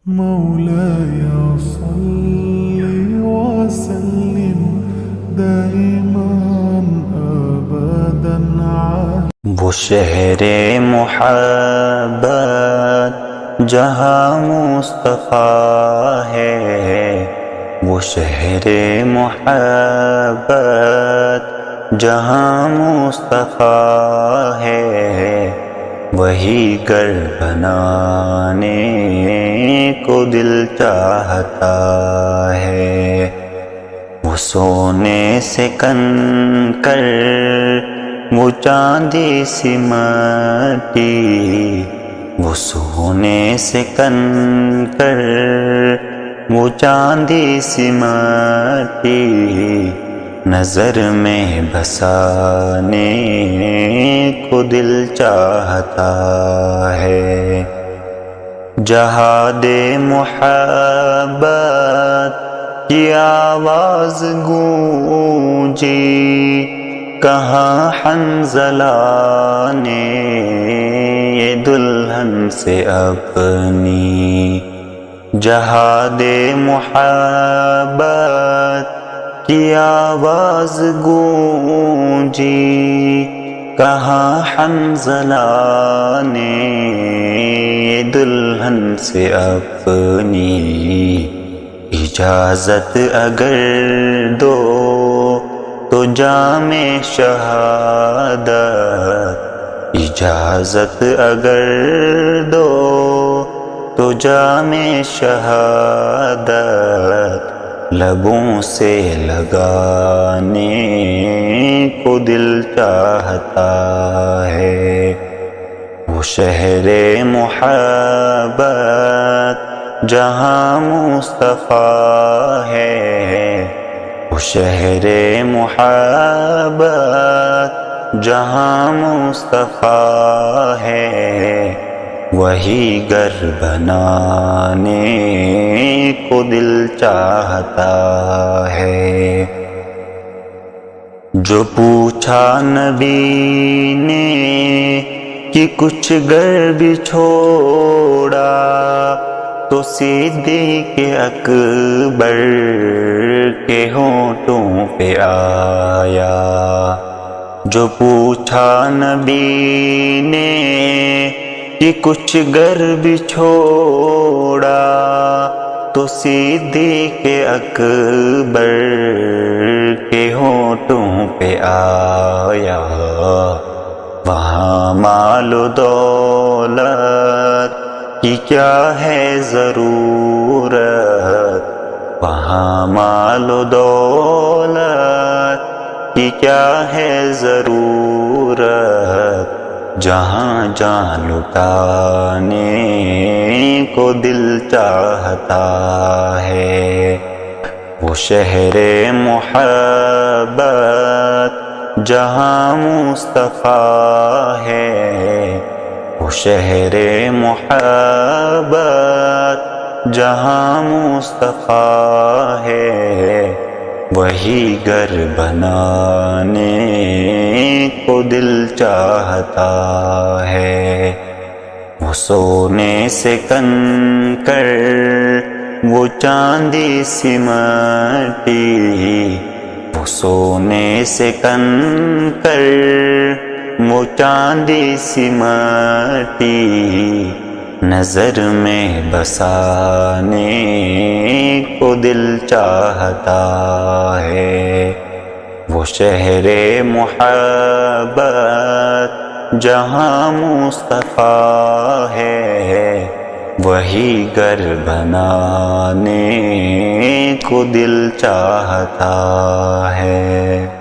مولاي صل وسلم دائما ابدا على وہ شہر محبت جہاں مصطفیٰ ہے، وہ شہر محبت جہاں مصطفیٰ ہے، وہی گھر بنانے کو دل چاہتا ہے، وہ سونے سے کنکر وہ چاندی سی مٹی، وہ سونے سے کنکر وہ چاندی سی مٹی، نظر میں بسانے کو دل چاہتا ہے، جہاد محبت کی آواز گونجی، کہاں حنظلہ نے یہ دلہن سے اپنی، جہاد محبت کی آواز گونجی، کہاں حنظلہ نے یہ دلہن سے اپنی، اجازت اگر دو تو جام شہادت، اجازت اگر دو تو جام شہادت، لبوں سے لگانے کو دل چاہتا ہے، وہ شہر محبت جہاں مصطفیٰ ہے، وہ شہر محبت جہاں مصطفیٰ ہے، وہی گھر بنانے کو دل چاہتا ہے، جو پوچھا نبی نے کہ کچھ گھر بھی چھوڑا، تو صدیق اکبر کے ہونٹوں پہ آیا، جو پوچھا نبی نے کہ کچھ گھر بھی چھوڑا، تو صدیق اکبر کے ہونٹوں پہ آیا، وہاں مال و دولت کی کیا ہے ضرورت، وہاں مال و دولت کی کیا ہے ضرورت، جہاں جان لٹانے کو دل چاہتا ہے، وہ شہر محبت جہاں مصطفیٰ ہے، وہ شہر محبت جہاں مصطفیٰ ہے، وہی گھر بنانے کو دل چاہتا ہے، وہ سونے سے کنکر وہ چاندی سی مٹی، وہ سونے سے کنکر وہ چاندی سی مٹی، نظر میں بسانے کو دل چاہتا ہے، وہ شہر محبت جہاں مصطفیٰ ہے، وہی گھر بنانے کو دل چاہتا ہے۔